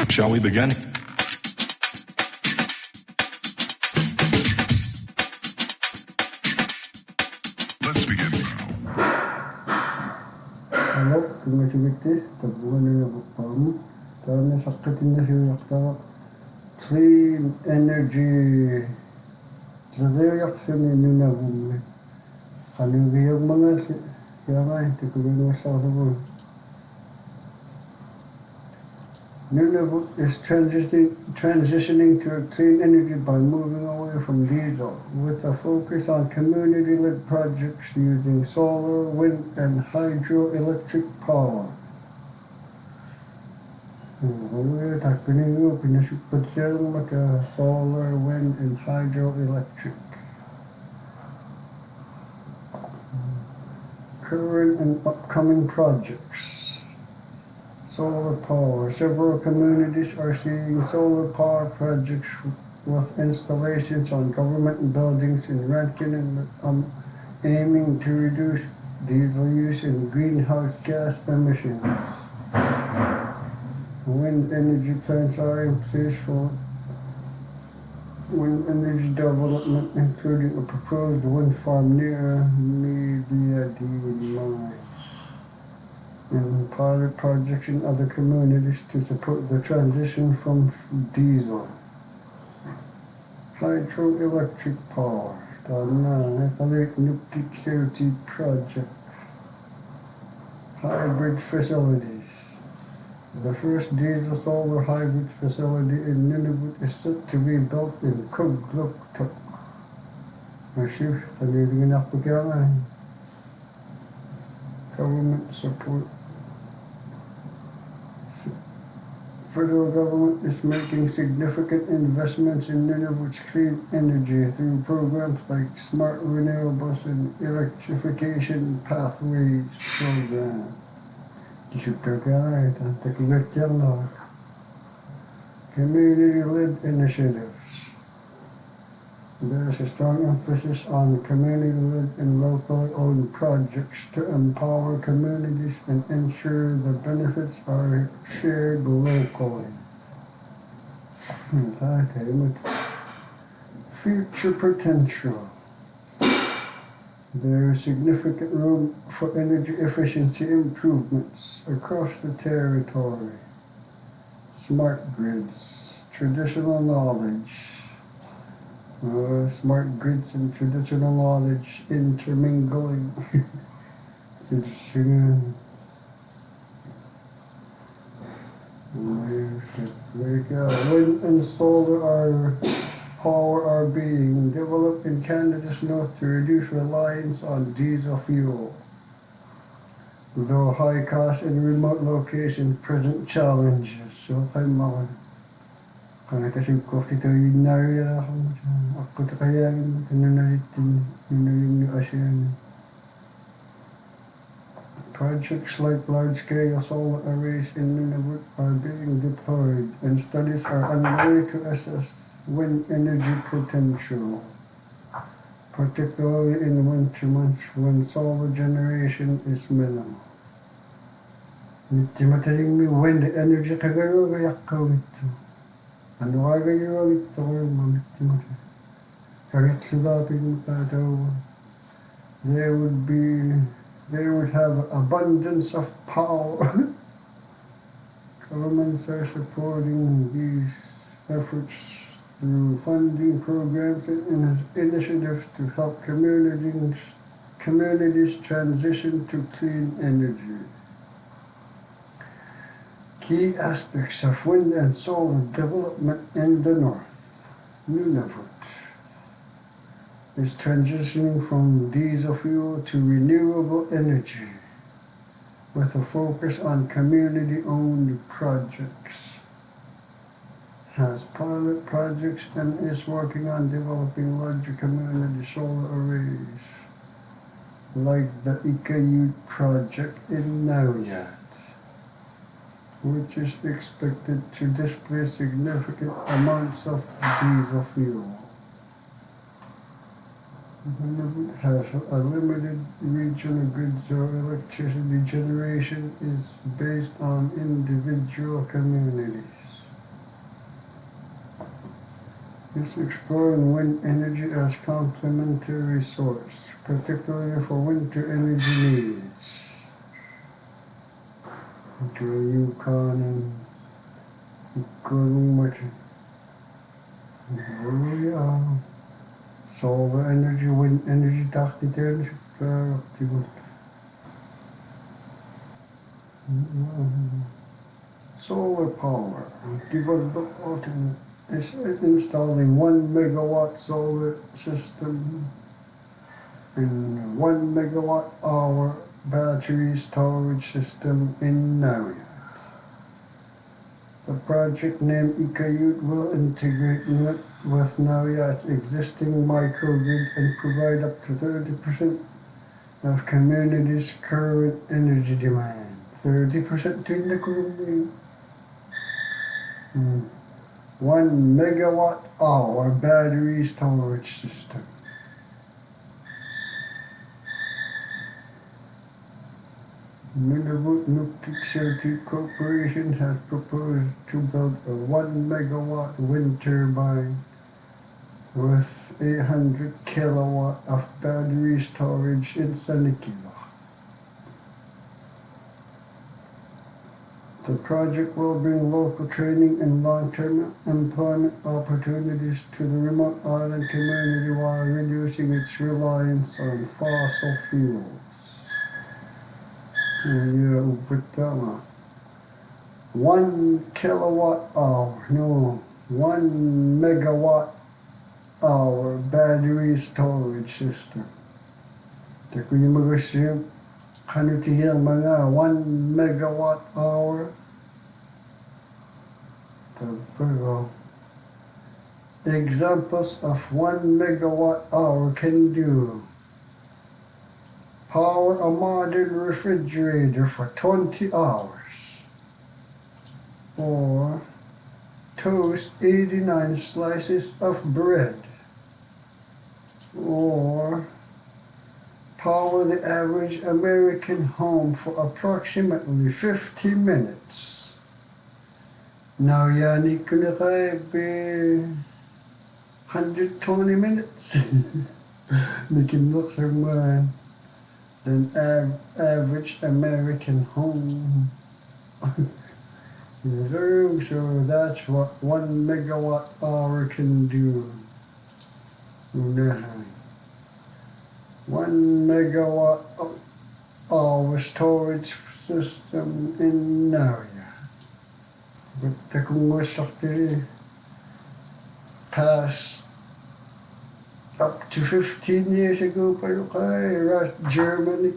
Shall we begin? Let's begin now. Hello, kumasibitis, tabuhan na yung Karena sakitin na siya yung clean energy. Zadayak siya ni Nunavut. Kanang biyag mga siya nga, hindi ko rin masasabi. Nunavut is transitioning to a clean energy by moving away from diesel, with a focus on community-led projects using solar, wind, and hydroelectric power. Pinasipot siya maka solar, wind, and hydroelectric. Current and upcoming projects. Solar power. Several communities are seeing solar power projects with installations on government buildings in Rankin and aiming to reduce diesel use and greenhouse gas emissions. Wind energy plants are in place for wind energy development, including a proposed wind farm near Media Mine. And pilot projects in other communities to support the transition from diesel. Hydroelectric power. Nuclear safety project. Hybrid facilities. The first diesel solar hybrid facility in Nunavut is set to be built in Kugluktuk. Government support. Federal government is making significant investments in Nunavut's clean energy through programs like Smart Renewables and Electrification Pathways Program. Community-led initiatives. There is a strong emphasis on community-led and locally owned projects to empower communities and ensure the benefits are shared locally. Future potential. There is significant room for energy efficiency improvements across the territory. Smart grids, traditional knowledge. Smart grids and traditional knowledge intermingling. Wind and solar power are being developed in Canada's north to reduce reliance on diesel fuel. Though high cost in remote locations present challenges. So Karena kasi kofi tayo nariya ako kaya yung ASEAN. Projects like large-scale solar arrays in Nunavut are being deployed, and studies are underway to assess wind energy potential, particularly in winter months when solar generation is minimal. Mataling may wind energy kagano kayak ito. Ano ka ganyan ito ko yung mamit-mati. Kahit sulapin mo daw, they would have abundance of power. Governments are supporting these efforts through funding programs and initiatives to help communities transition to clean energy. Key aspects of wind and solar development in the north. Nunavut is transitioning from diesel fuel to renewable energy with a focus on community-owned projects. Has pilot projects and is working on developing larger community solar arrays like the Ikayut project in Nunavut, which is expected to displace significant amounts of diesel fuel. Nunavut has a limited regional grid, so electricity generation is based on individual communities. is exploring wind energy as complementary source, particularly for winter energy needs. The Yukon and solar energy, wind energy dachten tijdens solar power. Is installing 1 megawatt solar system and 1 megawatt hour battery storage system in Nunavut. The project named Ikayut will integrate with Nunavut's existing microgrid and provide up to 30% of community's current energy demand. 30% in the community. 1 megawatt hour battery storage system. Nunavut Nuclear Corporation has proposed to build a 1 megawatt wind turbine with 800 kilowatt of battery storage in Sanikila. The project will bring local training and long-term employment opportunities to the remote island community while reducing its reliance on fossil fuels. 1 kilowatt hour, 1 megawatt hour battery storage system. Kung mag-assume, kanutihang mga 1 megawatt hour. Examples of 1 megawatt hour can do. Power a modern refrigerator for 20 hours. Or toast 89 slices of bread. Or power the average American home for approximately 50 minutes. Now yani ko na kayo 120 minutes. Making look for more than average American home. So that's what 1 megawatt hour can do. 1 megawatt hour storage system in Nunavut. But kung masakti past up to 15 years ago, Germany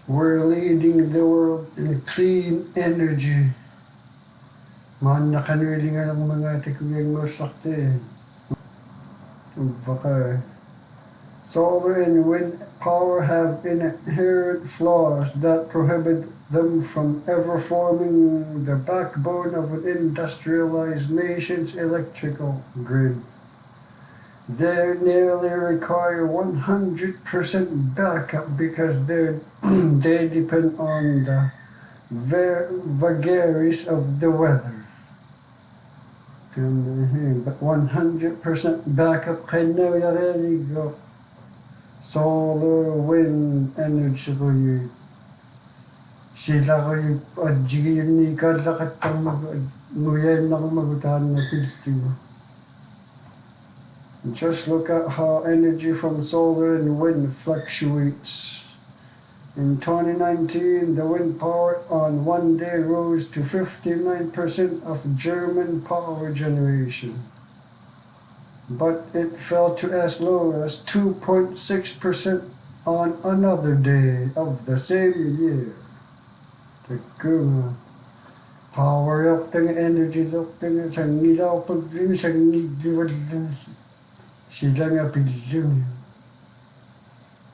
were leading the world in clean energy. Nakanuling nga ng mga tikuyang masakti. Baka solar and wind power have inherent flaws that prohibit them from ever forming the backbone of an industrialized nation's electrical grid. They nearly require 100% backup because they depend on the vagaries of the weather. But 100% backup can never go. Solar, wind energy ko yun. Sila ko yung adjigi yun ni kadlakat ang nguyen na kung magutahan na pilti. Just look at how energy from solar and wind fluctuates. In 2019, the wind power on one day rose to 59% of German power generation. But it fell to as low as 2.6% on another day of the same year. Power yok tang energy yok tang sang nilaw pag din sang nigdiwad din sila nga pilyong.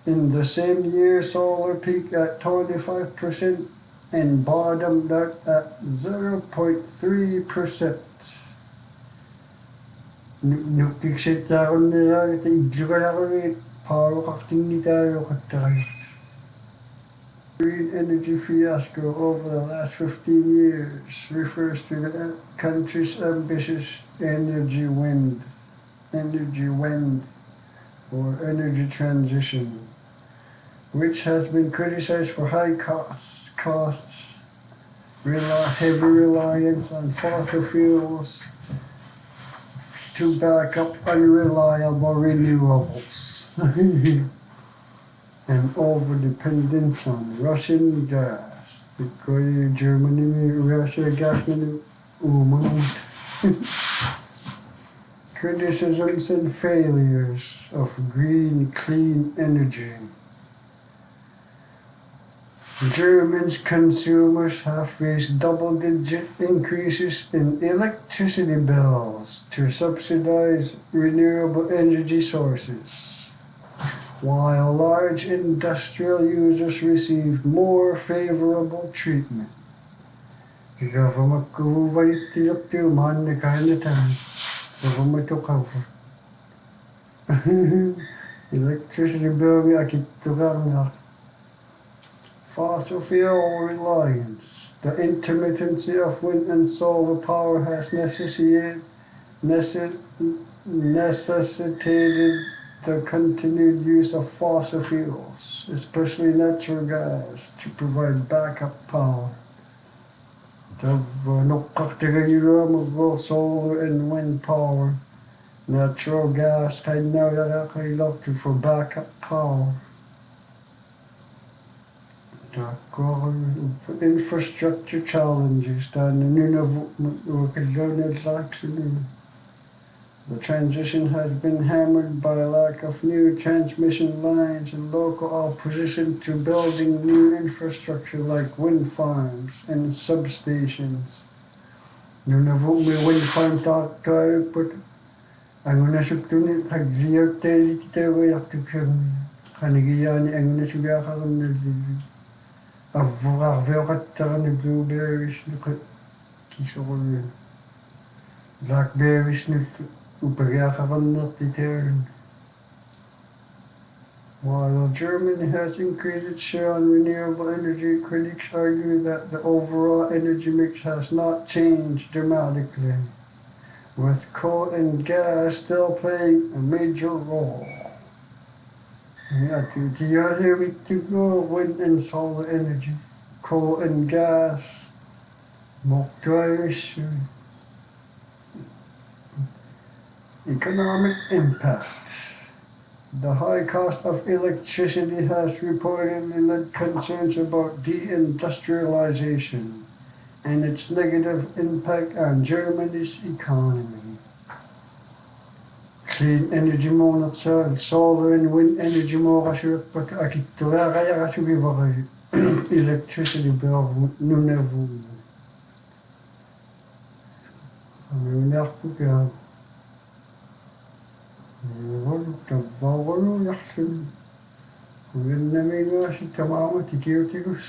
In the same year, solar peaked at 25% and bottomed out at 0.3%. Nuktiksit ako nila, ito iglugan ako rin, power kakting ni tayo katay. green energy fiasco over the last 15 years refers to the country's ambitious energy wind, or energy transition, which has been criticized for high costs, heavy reliance on fossil fuels to back up unreliable renewables, and over-dependence on Russian gas. Because Germany, Russia gas criticisms and failures of green, clean energy. German consumers have faced double-digit increases in electricity bills to subsidize renewable energy sources, while large industrial users receive more favorable treatment. Electricity bill fossil fuel reliance. The intermittency of wind and solar power has necessitated the continued use of fossil fuels, especially natural gas, to provide backup power. Solar and wind power, natural gas for backup power. Infrastructure challenges down the Nunavut. The transition has been hammered by a lack of new transmission lines and local opposition to building new infrastructure like wind farms and substations. Nunavut may wind farm but ang nasuktunit hagziyarteli titawa yaktuksyon kanigiyani ang nasugakaram na avokatara na blueberries na kisokol blackberries na upagakaram na titaran. While Germany has increased its share on renewable energy, critics argue that the overall energy mix has not changed dramatically, with coal and gas still playing a major role. Wind and solar energy, coal and gas, economic impact. The high cost of electricity has reportedly led concerns about deindustrialization and its negative impact on Germany's economy. Clean energy mo na sa solar and wind energy mo kasi pagkakitula kaya kasi ba kayo electricity bill Nunavut. Nunak po kaya walo yaksin. Kung yun na may nga si tamama tikiyo-tikus.